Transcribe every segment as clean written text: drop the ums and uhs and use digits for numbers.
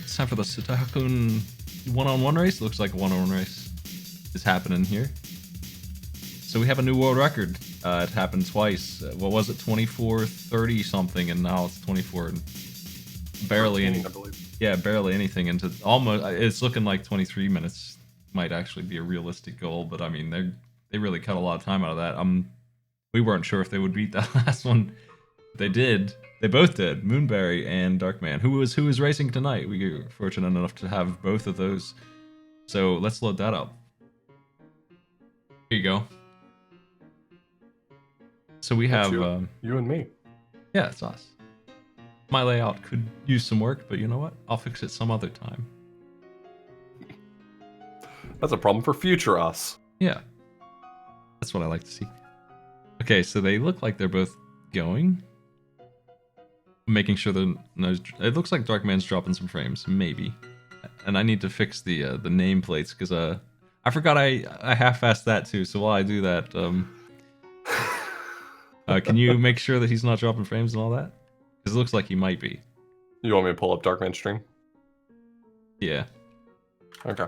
It's time for the Sutte Hakkun one-on-one race. Looks like a one-on-one race is happening here. So we have a new world record. It happened twice. What was it? 24:30 something, and now it's 24 and barely any. I believe. Yeah, barely anything into almost. It's looking like 23 minutes might actually be a realistic goal, but I mean they really cut a lot of time out of that. We weren't sure if they would beat that last one. They did. They both did. Moonberry and Darkman. Who was racing tonight? We were fortunate enough to have both of those. So let's load that up. Here you go. So we have you and me. Yeah, it's us. My layout could use some work, but you know what? I'll fix it some other time. That's a problem for future us. Yeah. That's what I like to see. Okay, so they look like they're both going. Making sure that it looks like Darkman's dropping some frames, maybe. And I need to fix the nameplates because I forgot I half-assed that too. So while I do that, can you make sure that he's not dropping frames and all that? Because it looks like he might be. You want me to pull up Darkman's stream? Yeah. Okay.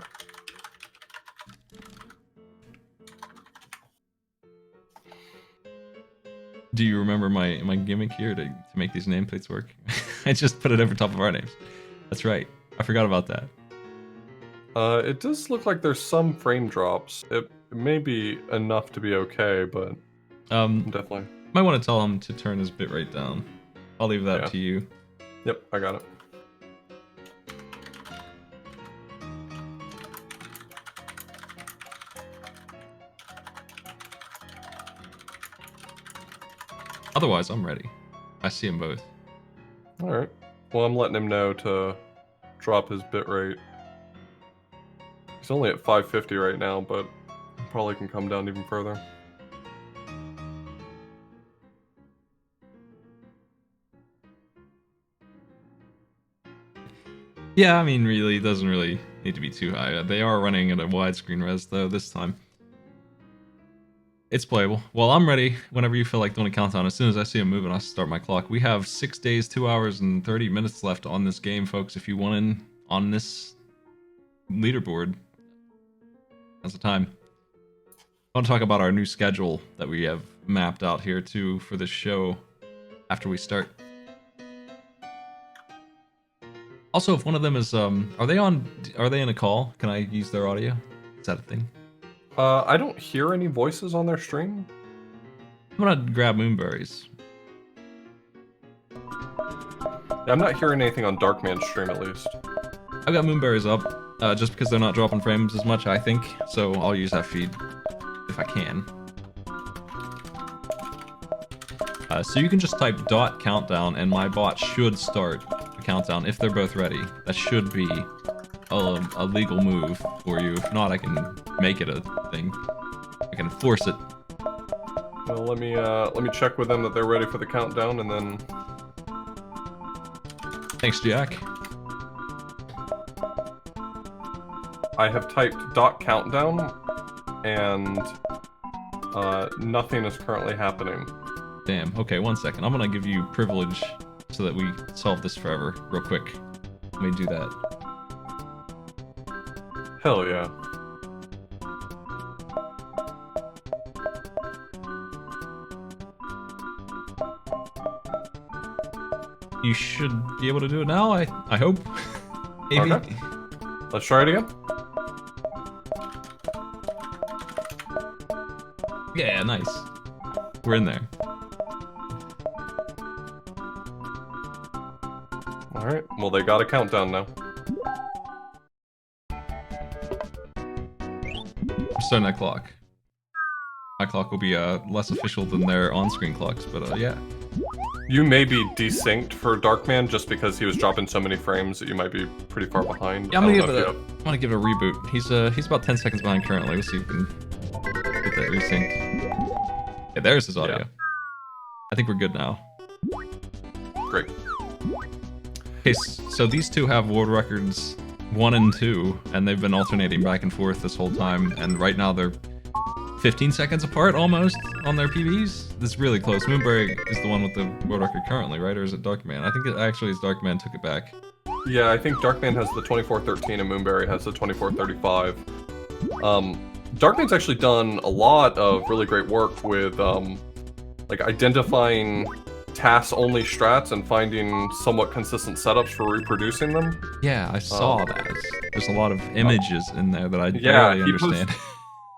Do you remember my gimmick here to make these nameplates work? I just put it over top of our names. That's right. I forgot about that. It does look like there's some frame drops. It may be enough to be okay, but definitely. Might want to tell him to turn his bitrate down. I'll leave that to you. Yep, I got it. Otherwise, I'm ready. I see them both. Alright. Well, I'm letting him know to drop his bitrate. He's only at 550 right now, but probably can come down even further. Yeah, I mean, really, it doesn't really need to be too high. They are running at a widescreen res, though, this time. It's playable. Well, I'm ready whenever you feel like doing a countdown. As soon as I see him moving, I'll start my clock. We have 6 days, 2 hours, and 30 minutes left on this game, folks. If you want in on this leaderboard, that's the time. I want to talk about our new schedule that we have mapped out here, too, for this show after we start. Also, if one of them is, are they in a call? Can I use their audio? Is that a thing? I don't hear any voices on their stream. I'm gonna grab Moonberry's. Yeah, I'm not hearing anything on Darkman's stream, at least. I've got Moonberry's up, just because they're not dropping frames as much, I think. So I'll use that feed if I can. So you can just type .countdown, and my bot should start the countdown if they're both ready. That should be a legal move for you. If not, I can make it a thing. I can force it. Well, let me check with them that they're ready for the countdown, and then. Thanks, Jack. I have typed .countdown, and nothing is currently happening. Damn. Okay, 1 second. I'm gonna give you privilege so that we solve this forever, real quick. Let me do that. Hell yeah. You should be able to do it now, I hope. Maybe. Okay. Let's try it again. Yeah, nice. We're in there. Alright, well they got a countdown now. I'm starting that clock. My clock will be less official than their on-screen clocks, but yeah. You may be desynced for Darkman just because he was dropping so many frames that you might be pretty far behind. Yeah, I'm gonna give it a reboot. He's about 10 seconds behind currently. Let's see if we can get that resynced. Yeah, there's his audio. Yeah. I think we're good now. Great. Okay, so these two have world records 1 and 2, and they've been alternating back and forth this whole time, and right now they're 15 seconds apart almost on their PBs. This is really close. Moonberry is the one with the world record currently, right? Or is it Darkman? I think it actually is Darkman took it back. Yeah, I think Darkman has the 2413 and Moonberry has the 2435. Darkman's actually done a lot of really great work with like identifying task-only strats and finding somewhat consistent setups for reproducing them. Yeah, I saw that. There's a lot of images in there that I Yeah, barely understand.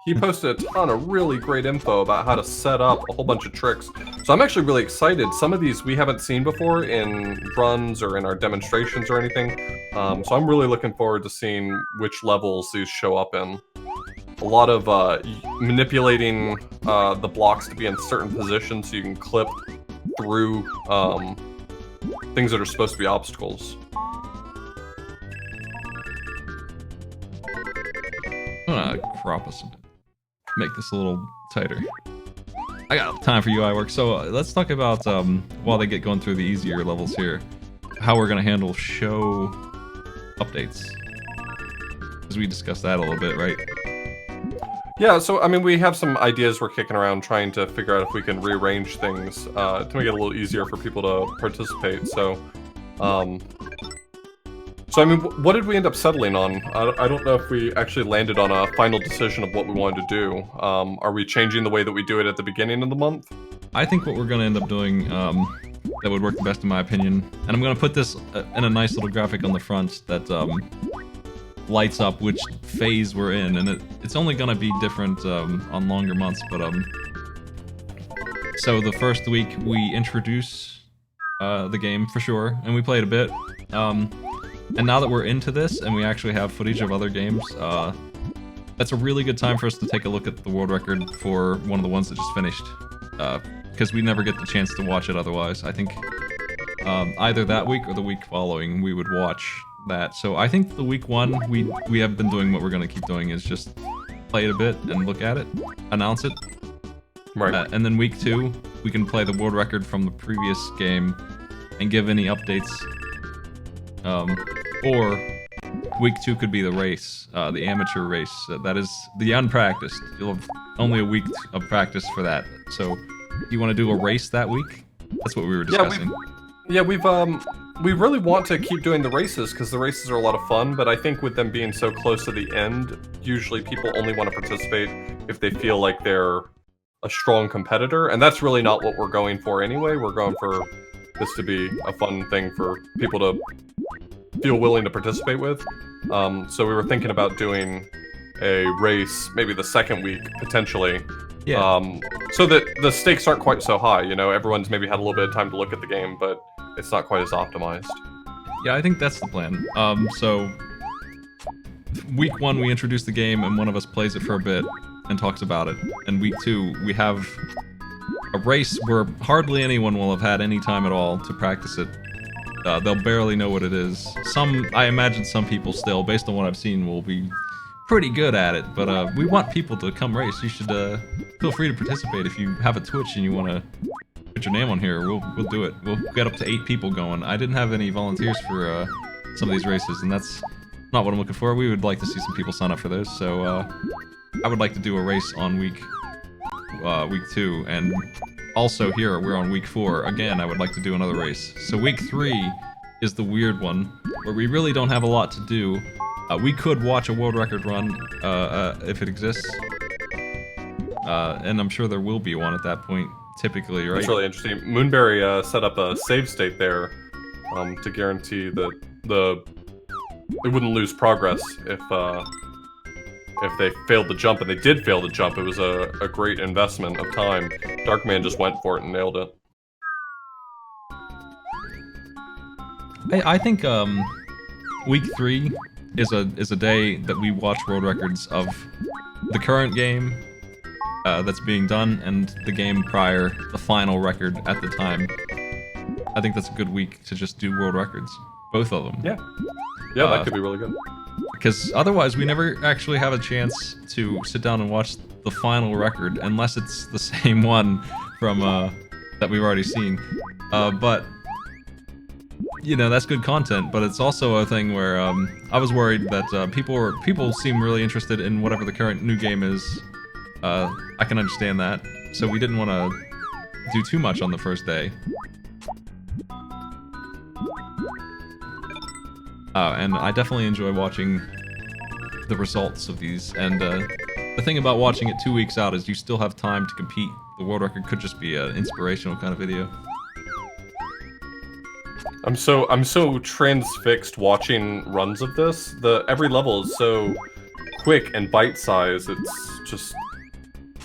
He posted a ton of really great info about how to set up a whole bunch of tricks. So I'm actually really excited. Some of these we haven't seen before in runs or in our demonstrations or anything. So I'm really looking forward to seeing which levels these show up in. A lot of manipulating the blocks to be in certain positions so you can clip through things that are supposed to be obstacles. I'm gonna crop us a bit. Make this a little tighter. I got time for UI work, so let's talk about, while they get going through the easier levels here, how we're gonna handle show updates. Because we discussed that a little bit, right? Yeah, so I mean, we have some ideas we're kicking around trying to figure out if we can rearrange things to make it a little easier for people to participate. So I mean, what did we end up settling on? I don't know if we actually landed on a final decision of what we wanted to do. Are we changing the way that we do it at the beginning of the month? I think what we're gonna end up doing, that would work the best in my opinion, and I'm gonna put this in a nice little graphic on the front that lights up which phase we're in, and it's only gonna be different on longer months, but so the first week we introduce the game for sure, and we played a bit, and now that we're into this and we actually have footage of other games, that's a really good time for us to take a look at the world record for one of the ones that just finished, because we never get the chance to watch it otherwise. I think either that week or the week following we would watch that. So I think the week one we have been doing what we're going to keep doing is just play it a bit and look at it, announce it. Right. And then week two we can play the world record from the previous game and give any updates. Or week two could be the race, the amateur race. That is the unpracticed. You'll have only a week of practice for that. So you want to do a race that week? That's what we were discussing. Yeah, we really want to keep doing the races because the races are a lot of fun, but I think with them being so close to the end, usually people only want to participate if they feel like they're a strong competitor, and that's really not what we're going for anyway. We're going for this to be a fun thing for people to feel willing to participate with. So we were thinking about doing a race maybe the second week, potentially. Yeah. So that the stakes aren't quite so high, you know, everyone's maybe had a little bit of time to look at the game, but it's not quite as optimized. Yeah, I think that's the plan. So week one we introduce the game and one of us plays it for a bit and talks about it. And week two we have a race where hardly anyone will have had any time at all to practice it. They'll barely know what it is. I imagine some people still, based on what I've seen, will be pretty good at it, but we want people to come race. You should feel free to participate. If you have a Twitch and you want to put your name on here, we'll do it. We'll get up to 8 people going. I didn't have any volunteers for some of these races, and that's not what I'm looking for. We would like to see some people sign up for those, so I would like to do a race on week 2, and also here we're on week 4. Again, I would like to do another race. So week 3 is the weird one, where we really don't have a lot to do. We could watch a world record run if it exists, and I'm sure there will be one at that point, typically, right? It's really interesting. Moonberry set up a save state there to guarantee that it wouldn't lose progress if they failed the jump, and they did fail the jump. It was a great investment of time. Darkman just went for it and nailed it. I think week 3 is a day that we watch world records of the current game that's being done and the game prior, the final record at the time. I think that's a good week to just do world records, both of them. Yeah, that could be really good. Because otherwise we never actually have a chance to sit down and watch the final record unless it's the same one from that we've already seen. But you know, that's good content, but it's also a thing where I was worried that people seem really interested in whatever the current new game is. I can understand that, so we didn't want to do too much on the first day. And I definitely enjoy watching the results of these. And the thing about watching it 2 weeks out is you still have time to compete. The world record could just be an inspirational kind of video. I'm so transfixed watching runs of this. Every level is so quick and bite-sized.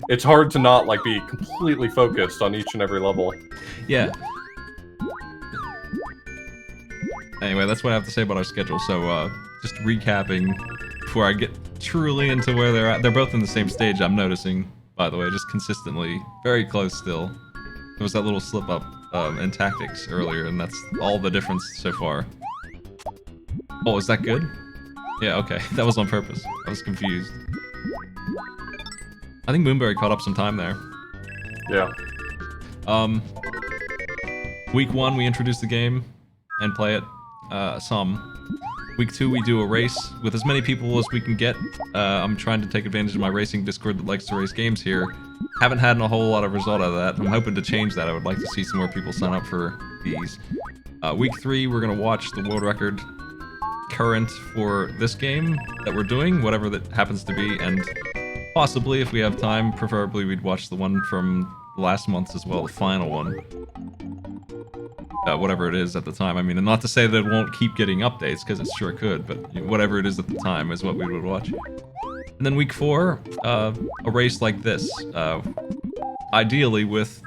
It's hard to not like be completely focused on each and every level. Yeah. Anyway, that's what I have to say about our schedule. So, just recapping before I get truly into where they're at. They're both in the same stage, I'm noticing, by the way, just consistently. Very close still. There was that little slip-up in tactics earlier, and that's all the difference so far. Oh, is that good? Yeah, okay. That was on purpose. I was confused. I think Moonberry caught up some time there. Yeah. Week 1, we introduce the game and play it some. Week 2, we do a race with as many people as we can get. I'm trying to take advantage of my racing Discord that likes to race games here. Haven't had a whole lot of result out of that. I'm hoping to change that. I would like to see some more people sign up for these. Week 3, we're going to watch the world record current for this game that we're doing, whatever that happens to be, and possibly, if we have time, preferably we'd watch the one from last month's as well, the final one. Whatever it is at the time. I mean, and not to say that it won't keep getting updates, because it sure could, but whatever it is at the time is what we would watch. And then week 4, a race like this. Ideally with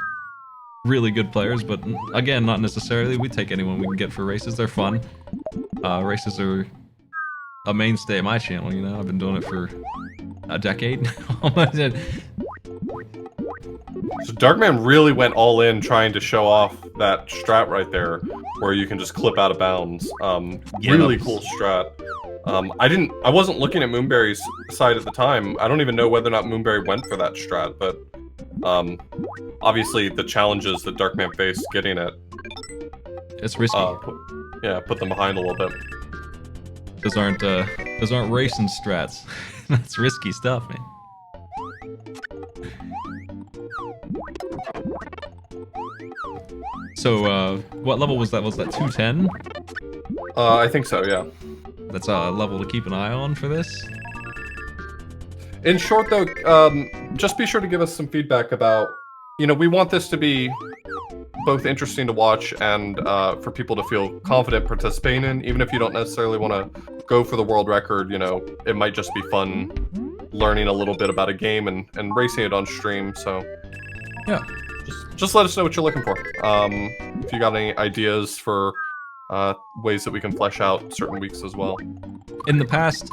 really good players, but again, not necessarily. We take anyone we can get for races. They're fun. Races are a mainstay of my channel, you know? I've been doing it for a decade now. So Darkman really went all in trying to show off that strat right there, where you can just clip out of bounds. Really cool strat. I wasn't looking at Moonberry's side at the time. I don't even know whether or not Moonberry went for that strat, but obviously the challenges that Darkman faced getting it. It's risky. Put them behind a little bit. Those aren't racing strats. That's risky stuff, man. So, what level was that? Was that 210? I think so, yeah. That's a level to keep an eye on for this. In short, though, just be sure to give us some feedback about, we want this to be both interesting to watch and for people to feel confident participating in, even if you don't necessarily want to go for the world record. It might just be fun learning a little bit about a game and racing it on stream. So yeah, just let us know what you're looking for. If you got any ideas for ways that we can flesh out certain weeks as well. In the past,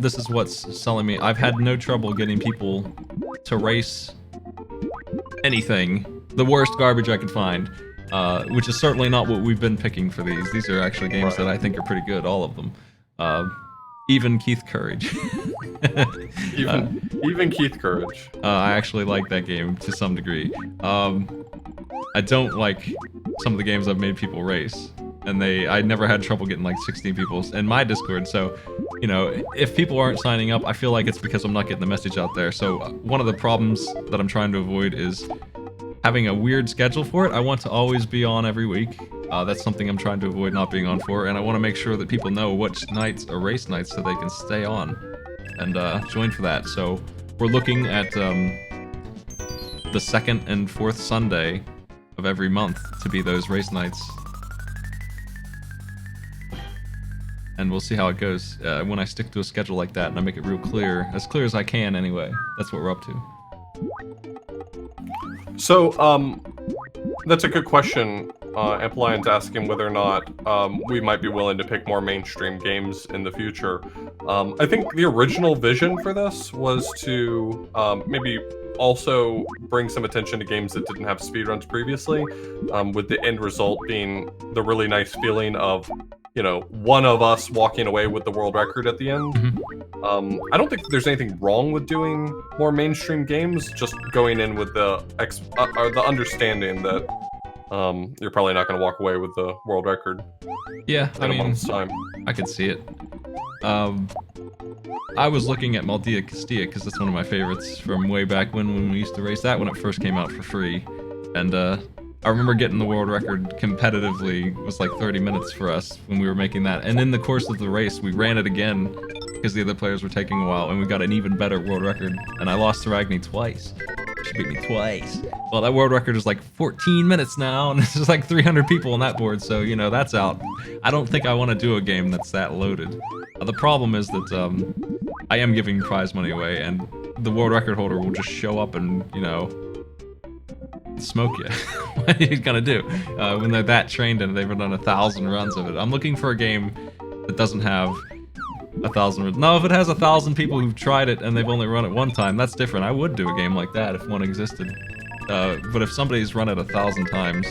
this is what's selling me. I've had no trouble getting people to race anything. The worst garbage I could find, which is certainly not what we've been picking for these. These are actually games that I think are pretty good, all of them. Even Keith Courage. even Keith Courage. I actually like that game to some degree. I don't like some of the games I've made people race. And I never had trouble getting like 16 people in my Discord, so, if people aren't signing up, I feel like it's because I'm not getting the message out there. So one of the problems that I'm trying to avoid is having a weird schedule for it. I want to always be on every week. That's something I'm trying to avoid not being on for, and I want to make sure that people know which nights are race nights so they can stay on and join for that. So we're looking at the second and fourth Sunday of every month to be those race nights. And we'll see how it goes when I stick to a schedule like that and I make it real clear, as clear as I can anyway. That's what we're up to. So, that's a good question. Amplion's asking whether or not we might be willing to pick more mainstream games in the future. I think the original vision for this was to maybe also bring some attention to games that didn't have speedruns previously, with the end result being the really nice feeling of, one of us walking away with the world record at the end. Mm-hmm. I don't think there's anything wrong with doing more mainstream games, just going in with the understanding that you're probably not going to walk away with the world record. Yeah, in a month's time. I could see it. I was looking at Maldita Castilla because that's one of my favorites from way back when we used to race that when it first came out for free. And I remember getting the world record competitively was like 30 minutes for us when we were making that. And in the course of the race, we ran it again because the other players were taking a while, and we got an even better world record. And I lost to Ragni twice. She beat me twice. Well, that world record is like 14 minutes now, and there's like 300 people on that board, so, you know, that's out. I don't think I want to do a game that's that loaded. The problem is that I am giving prize money away, and the world record holder will just show up and, you know, smoke you. What are you gonna do when they're that trained and they've done 1,000 runs of it? I'm looking for a game that doesn't have 1,000 runs. No, if it has 1,000 people who've tried it and they've only run it one time, that's different. I would do a game like that if one existed. But if somebody's run it 1,000 times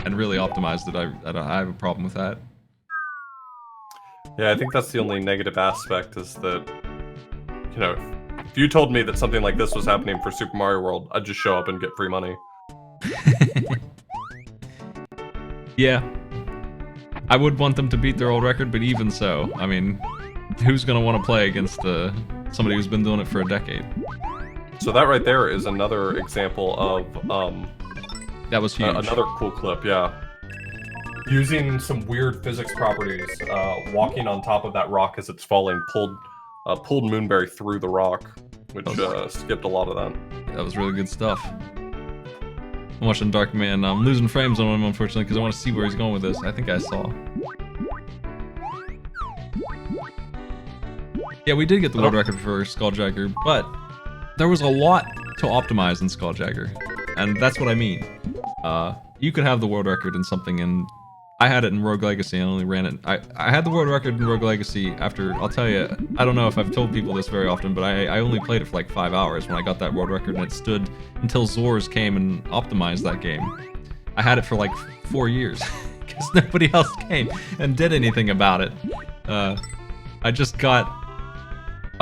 and really optimized it, I have a problem with that. Yeah, I think that's the only negative aspect is that, you know, if you told me that something like this was happening for Super Mario World, I'd just show up and get free money. Yeah. I would want them to beat their old record, but even so, I mean, who's gonna want to play against somebody who's been doing it for a decade? So that right there is another example of that was huge. Another cool clip, yeah. Using some weird physics properties, walking on top of that rock as it's falling pulled Moonberry through the rock, which skipped a lot of that. That was really good stuff. I'm watching Darkman. I'm losing frames on him, unfortunately, because I want to see where he's going with this. I think I saw. Yeah, we did get the world record for Skulljagger, but there was a lot to optimize in Skulljagger, and that's what I mean. You could have the world record in something, and I had it in Rogue Legacy. I only ran it. I had the world record in Rogue Legacy after, I'll tell you, I don't know if I've told people this very often, but I only played it for like 5 hours when I got that world record, and it stood until Zors came and optimized that game. I had it for like 4 years because nobody else came and did anything about it. I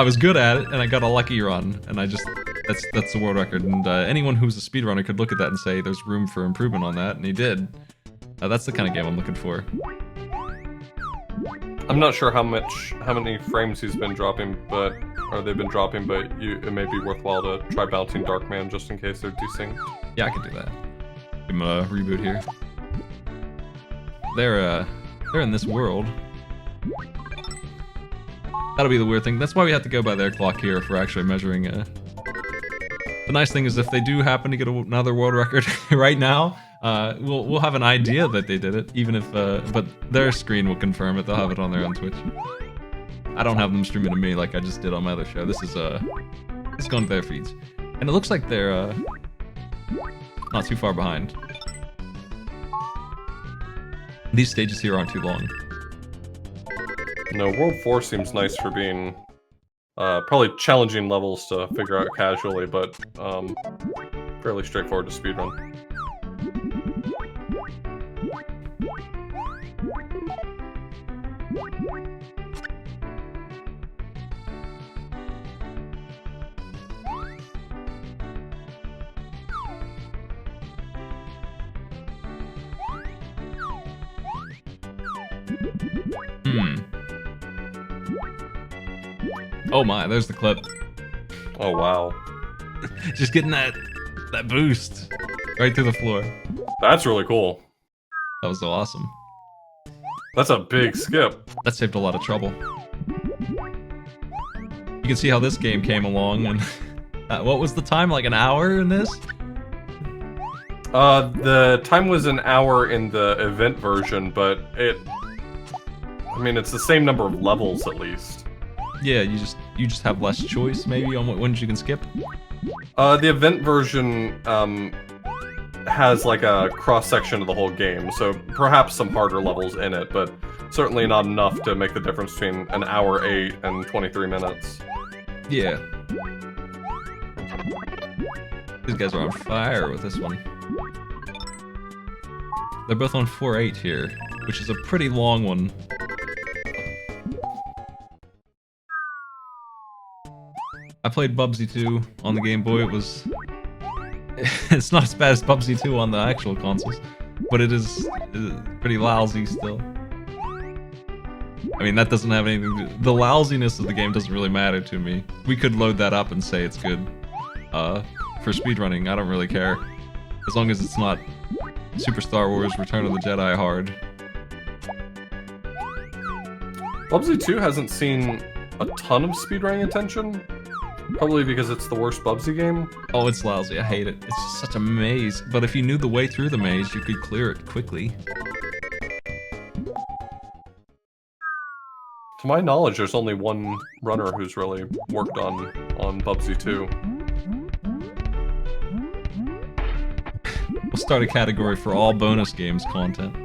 was good at it, and I got a lucky run, and that's the world record. And anyone who's a speedrunner could look at that and say there's room for improvement on that, and he did. That's the kind of game I'm looking for. I'm not sure how many frames he's been dropping, but they've been dropping, but it may be worthwhile to try bouncing Darkman just in case they're desynced. Yeah, I could do that. Give him a reboot here. They're in this world. That'll be the weird thing. That's why we have to go by their clock here if we're actually measuring. The nice thing is if they do happen to get another world record right now, we'll have an idea that they did it, even if, but their screen will confirm it. They'll have it on their own Twitch. I don't have them streaming to me like I just did on my other show. This is, it's going to their feeds. And it looks like they're, not too far behind. These stages here aren't too long. No, World 4 seems nice for being, probably challenging levels to figure out casually, but, fairly straightforward to speedrun. Oh my, there's the clip. Oh wow. Just getting that boost right through the floor. That's really cool. That was so awesome. That's a big skip. That saved a lot of trouble. You can see how this game came along, and what was the time? Like an hour in this? The time was an hour in the event version, but I mean, it's the same number of levels at least. Yeah, you just have less choice maybe on what ones you can skip. The event version has like a cross section of the whole game, so perhaps some harder levels in it, but certainly not enough to make the difference between an hour 8 and 23 minutes. Yeah. These guys are on fire with this one. They're both on 4.8 here, which is a pretty long one. I played Bubsy 2 on the Game Boy. It's not as bad as Bubsy 2 on the actual consoles, but it is pretty lousy still. I mean, that doesn't have anything to do... The lousiness of the game doesn't really matter to me. We could load that up and say it's good. For speedrunning, I don't really care. As long as it's not Super Star Wars Return of the Jedi hard. Bubsy 2 hasn't seen a ton of speedrunning attention. Probably because it's the worst Bubsy game. Oh, it's lousy. I hate it. It's just such a maze. But if you knew the way through the maze, you could clear it quickly. To my knowledge, there's only one runner who's really worked on Bubsy 2. We'll start a category for all bonus games content.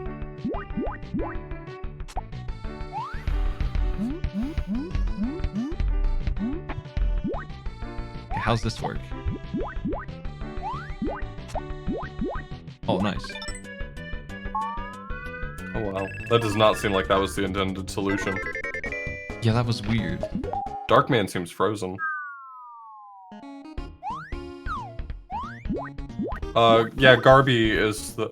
Okay, how's this work? Oh, nice. Oh wow. That does not seem like that was the intended solution. Yeah, that was weird. Darkman seems frozen. Yeah, Garby is the,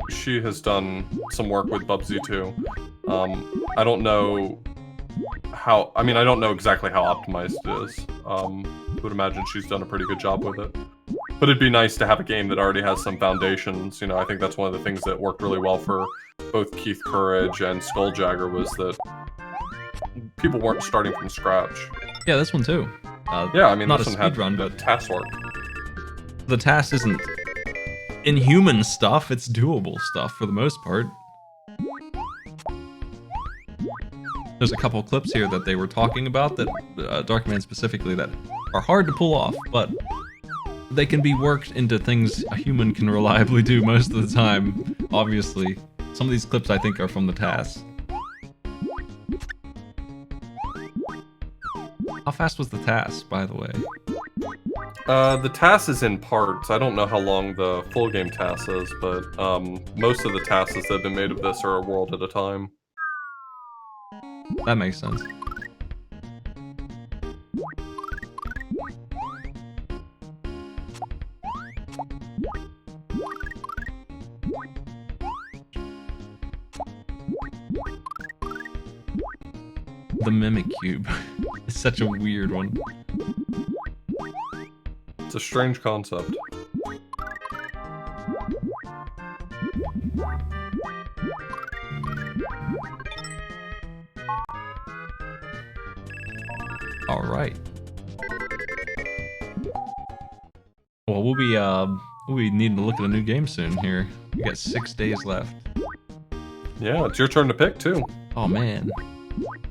she has done some work with Bubsy 2. I don't know how, I mean, I don't know exactly how optimized it is. I would imagine she's done a pretty good job with it. But it'd be nice to have a game that already has some foundations. You know, I think that's one of the things that worked really well for both Keith Courage and Skulljagger was that people weren't starting from scratch. Yeah, this one too. Yeah, I mean, not this a one had speed run, the but task work. the task isn't inhuman stuff, it's doable stuff for the most part. There's a couple clips here that they were talking about, that Darkman specifically, that are hard to pull off, but they can be worked into things a human can reliably do most of the time, obviously. Some of these clips I think are from the task. How fast was the task, by the way? The task is in parts. I don't know how long the full game task is, but most of the tasks that have been made of this are a world at a time. That makes sense. The Mimic Cube. It's such a weird one. It's a strange concept. All right. Well, we'll be needing to look at a new game soon here. We got 6 days left. Yeah, it's your turn to pick too. Oh man.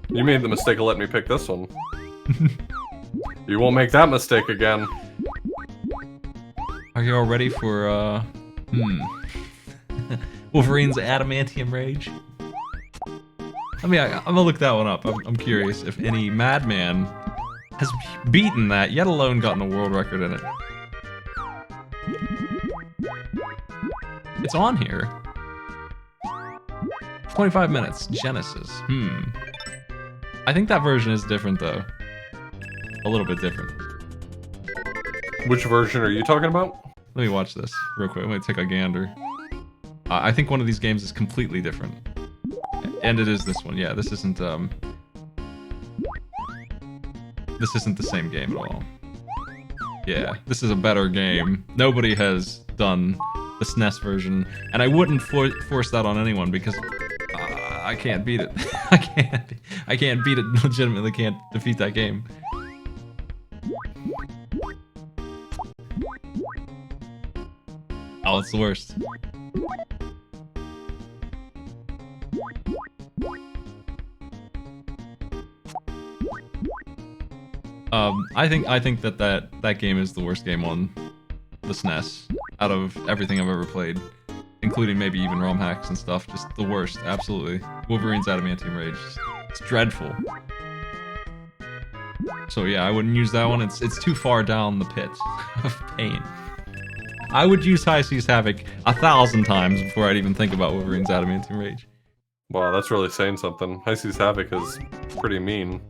You made the mistake of letting me pick this one. You won't make that mistake again. Are you all ready for Wolverine's Adamantium Rage? I mean, I'm gonna look that one up. I'm curious if any madman has beaten that, yet alone gotten a world record in it. It's on here. 25 minutes, Genesis. I think that version is different though. A little bit different. Which version are you talking about? Let me watch this real quick. I'm gonna take a gander. I think one of these games is completely different. And it is this one. Yeah, this isn't the same game at all. Yeah, this is a better game. Nobody has done the SNES version, and I wouldn't force that on anyone because I can't beat it. I can't beat it. Legitimately can't defeat that game. Oh, it's the worst. I think that game is the worst game on the SNES out of everything I've ever played, including maybe even ROM hacks and stuff. Just the worst, absolutely. Wolverine's Adamantium Rage. It's dreadful. So yeah, I wouldn't use that one. It's too far down the pit of pain. I would use High Seas Havoc 1,000 times before I'd even think about Wolverine's Adamantium Rage. Wow, that's really saying something. High Seas Havoc is pretty mean.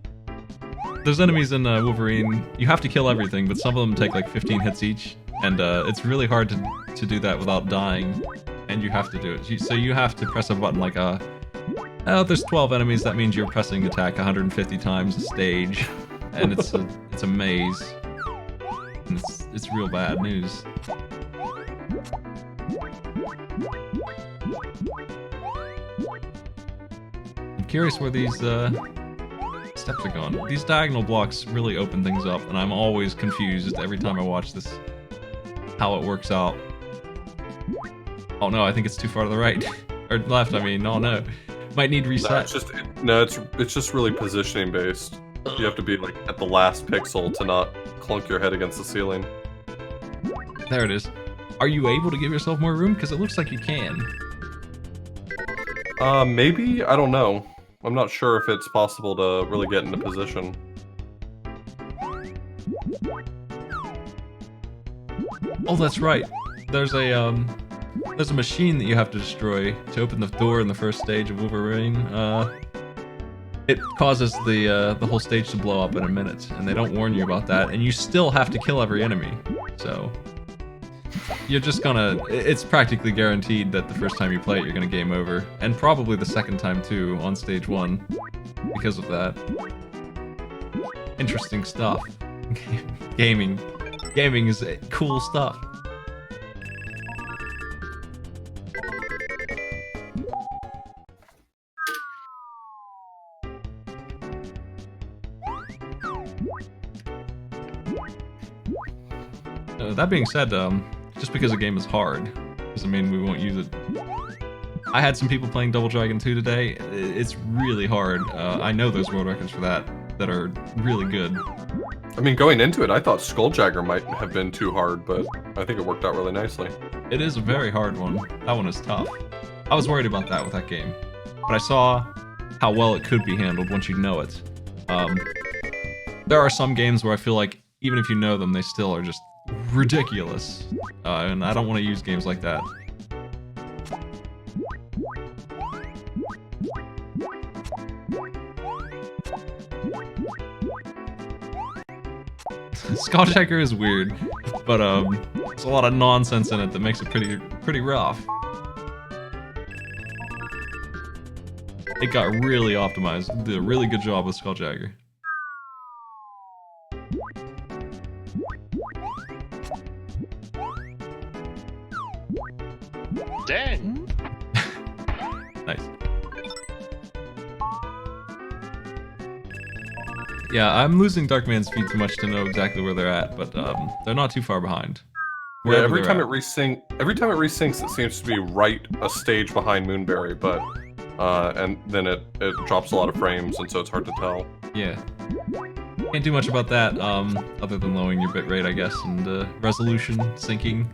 There's enemies in Wolverine. You have to kill everything, but some of them take like 15 hits each, and it's really hard to do that without dying, and you have to do it. So you have to press a button like oh, there's 12 enemies, that means you're pressing attack 150 times a stage, and it's a maze, and it's real bad news. curious where these steps are going. These diagonal blocks really open things up, and I'm always confused every time I watch this how it works out. Oh no, I think it's too far to the right. Or left, I mean. Oh no. Might need reset. It's just really positioning based. You have to be like at the last pixel to not clunk your head against the ceiling. There it is. Are you able to give yourself more room? Because it looks like you can. Maybe? I don't know. I'm not sure if it's possible to really get into position. Oh, that's right. There's a machine that you have to destroy to open the door in the first stage of Wolverine. It causes the whole stage to blow up in a minute, and they don't warn you about that, and you still have to kill every enemy. So you're just gonna... It's practically guaranteed that the first time you play it, you're gonna game over. And probably the second time, too, on stage 1, because of that. Interesting stuff. Gaming is cool stuff. That being said, just because a game is hard doesn't mean we won't use it. I had some people playing Double Dragon 2 today. It's really hard. I know those world records for that are really good. I mean, going into it, I thought Skulljagger might have been too hard, but I think it worked out really nicely. It is a very hard one. That one is tough. I was worried about that with that game, but I saw how well it could be handled once you know it. There are some games where I feel like even if you know them, they still are just ridiculous, and I don't want to use games like that. Skulljagger is weird, but there's a lot of nonsense in it that makes it pretty rough. It got really optimized. Did a really good job with Skulljagger. Dang! Nice. Yeah, I'm losing Darkman's feet too much to know exactly where they're at, but they're not too far behind. Yeah, every time it resyncs, it seems to be right a stage behind Moonberry, but and then it drops a lot of frames, and so it's hard to tell. Yeah. Can't do much about that, other than lowering your bitrate, I guess, and resolution syncing.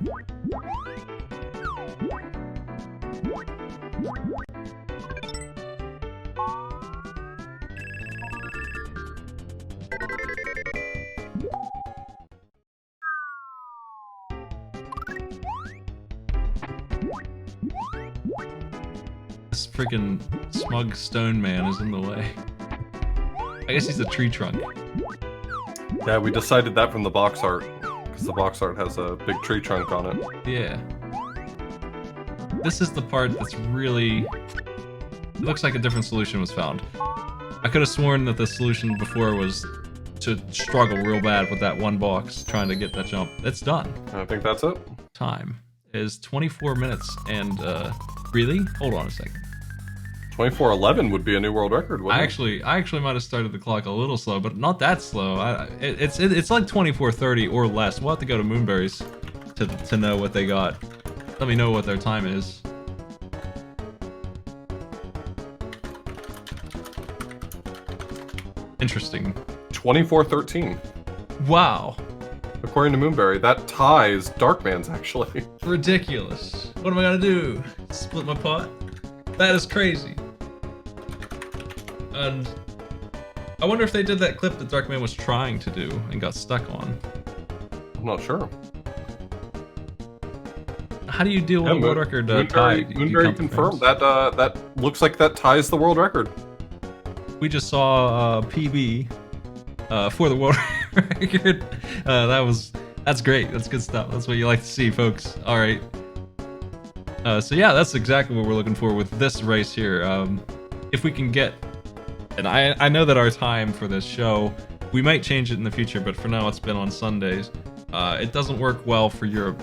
This freaking smug stone man is in the way. I guess he's a tree trunk. Yeah, we decided that from the box art, because the box art has a big tree trunk on it. Yeah. This is the part that's really... It looks like a different solution was found. I could have sworn that the solution before was to struggle real bad with that one box trying to get that jump. It's done. I think that's it. Time is 24 minutes and, really? Hold on a second. 24:11 would be a new world record, wouldn't it? I actually might have started the clock a little slow, but not that slow. It's like 24:30 or less. We'll have to go to Moonberry's to know what they got. Let me know what their time is. Interesting. 24:13. Wow. According to Moonberry, that ties Darkman's actually. Ridiculous. What am I gonna do? Split my pot? That is crazy. And I wonder if they did that clip that Darkman was trying to do and got stuck on. I'm not sure. How do you deal with a world record tie? Moonberry confirmed that that looks like that ties the world record. We just saw PB for the world record. That's great. That's good stuff. That's what you like to see, folks. All right. So yeah, that's exactly what we're looking for with this race here. If we can get, and I know that our time for this show, we might change it in the future, but for now it's been on Sundays. It doesn't work well for Europe.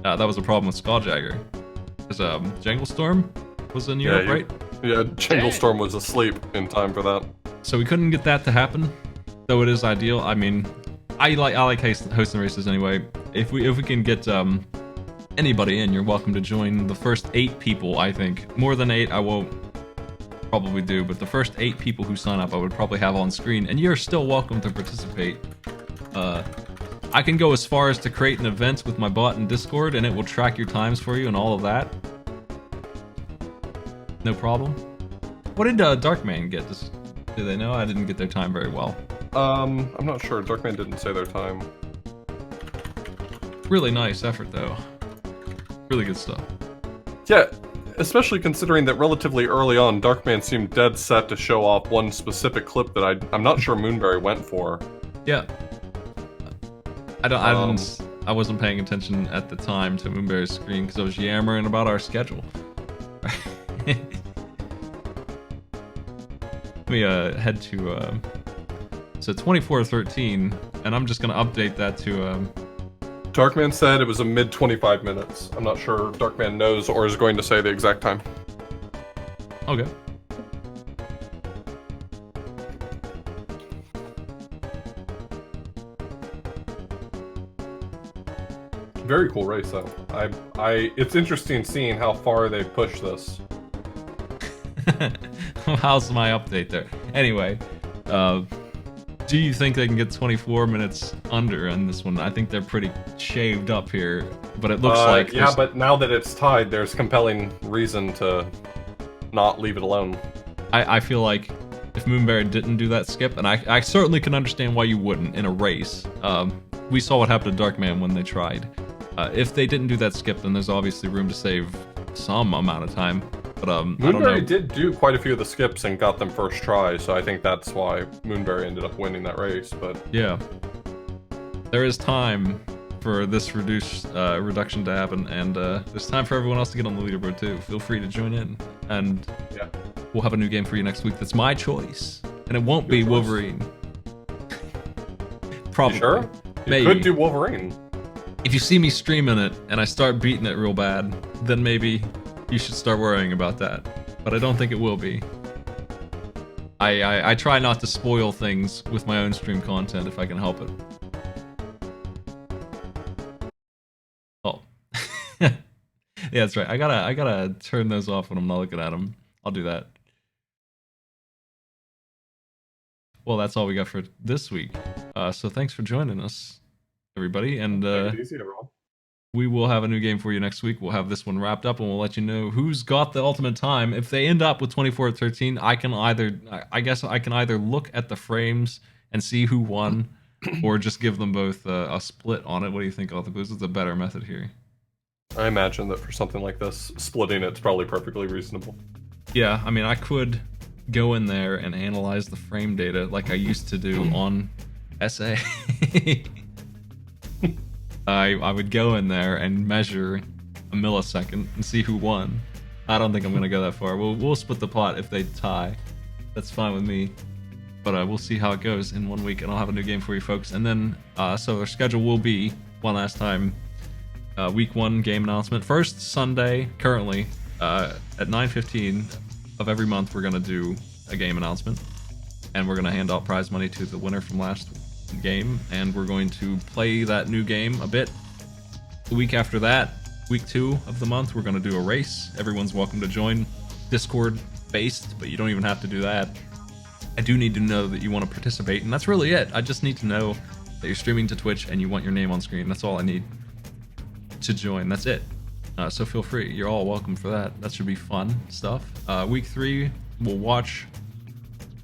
That was a problem with Skulljagger. Because Jangle Storm was in Europe, right? Yeah, Jinglestorm was asleep in time for that. So we couldn't get that to happen, though it is ideal. I mean, I like hosting races anyway. If we can get anybody in, you're welcome to join. The first 8 people, I think. More than 8, I won't probably do, but the first 8 people who sign up, I would probably have on screen, and you're still welcome to participate. I can go as far as to create an event with my bot in Discord, and it will track your times for you and all of that. No problem. What did Darkman get? Do they know? I didn't get their time very well. I'm not sure. Darkman didn't say their time. Really nice effort, though. Really good stuff. Yeah, especially considering that relatively early on, Darkman seemed dead set to show off one specific clip that I'm not sure Moonberry went for. Yeah. I wasn't paying attention at the time to Moonberry's screen because I was yammering about our schedule. Let me head to so 24:13, and I'm just gonna update that to Darkman said it was a mid 25 minutes. I'm not sure Darkman knows or is going to say the exact time. Okay. Very cool race though. It's interesting seeing how far they push this. How's my update there? Anyway, do you think they can get 24 minutes under on this one? I think they're pretty shaved up here, but it looks like... Yeah, but now that it's tied, there's compelling reason to not leave it alone. I feel like if Moonberry didn't do that skip, and I certainly can understand why you wouldn't in a race. We saw what happened to Darkman when they tried. If they didn't do that skip, then there's obviously room to save some amount of time. But Moonberry did do quite a few of the skips and got them first try, so I think that's why Moonberry ended up winning that race. But yeah, there is time for this reduction to happen, and there's time for everyone else to get on the leaderboard too. Feel free to join in, and yeah, we'll have a new game for you next week. That's my choice, and it won't be Wolverine. Probably. You sure? Maybe. You could do Wolverine. If you see me streaming it and I start beating it real bad, then maybe you should start worrying about that. But I don't think it will be. I try not to spoil things with my own stream content if I can help it. Oh. Yeah, that's right. I gotta turn those off when I'm not looking at them. I'll do that. Well, that's all we got for this week. So thanks for joining us, everybody, and Take it easy, everyone. we will have a new game for you next week. We'll have this one wrapped up, and we'll let you know who's got the ultimate time. If they end up with 24:13, I guess I can either look at the frames and see who won, or just give them both a split on it. What do you think, Arthur? This is a better method here. I imagine that for something like this, splitting it's probably perfectly reasonable. Yeah, I mean, I could go in there and analyze the frame data like I used to do on SA. I would go in there and measure a millisecond and see who won. I don't think I'm gonna go that far. We'll split the pot if they tie. That's fine with me. But we'll see how it goes in 1 week, and I'll have a new game for you folks. And then, so our schedule will be one last time. Week 1 game announcement. First Sunday, currently, at 9:15 of every month, we're gonna do a game announcement, and we're gonna hand out prize money to the winner from last game, and we're going to play that new game a bit. The week after that, week 2 of the month, we're going to do a race. Everyone's welcome to join. Discord based, but you don't even have to do that. I do need to know that you want to participate, and that's really it. I just need to know that you're streaming to Twitch and you want your name on screen. That's all I need to join. That's it. So feel free. You're all welcome for that. That should be fun stuff. Week 3, we'll watch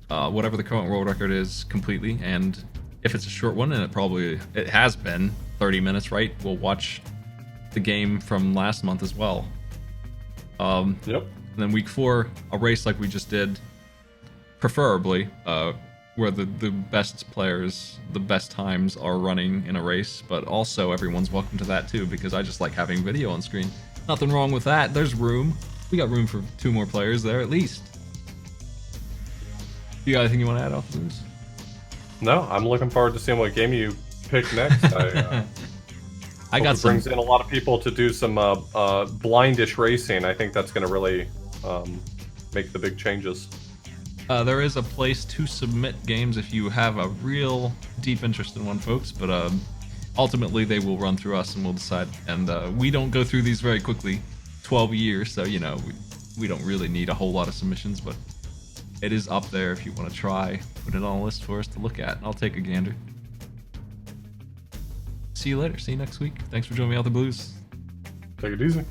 whatever the current world record is completely, and if it's a short one, and it has been 30 minutes, right? We'll watch the game from last month as well. Yep. And then week 4, a race like we just did, preferably, where the best players, the best times are running in a race, but also everyone's welcome to that too, because I just like having video on screen. Nothing wrong with that. There's room. We got room for 2 more players there at least. You got anything you want to add off of this? No, I'm looking forward to seeing what game you pick next. I got some. Brings in a lot of people to do some blindish racing. I think that's going to really make the big changes. There is a place to submit games if you have a real deep interest in one, folks, but ultimately they will run through us and we'll decide. And we don't go through these very quickly, 12 years, so you know we don't really need a whole lot of submissions, but it is up there if you want to try. Put it on a list for us to look at, and I'll take a gander. See you later. See you next week. Thanks for joining me out the blues. Take it easy.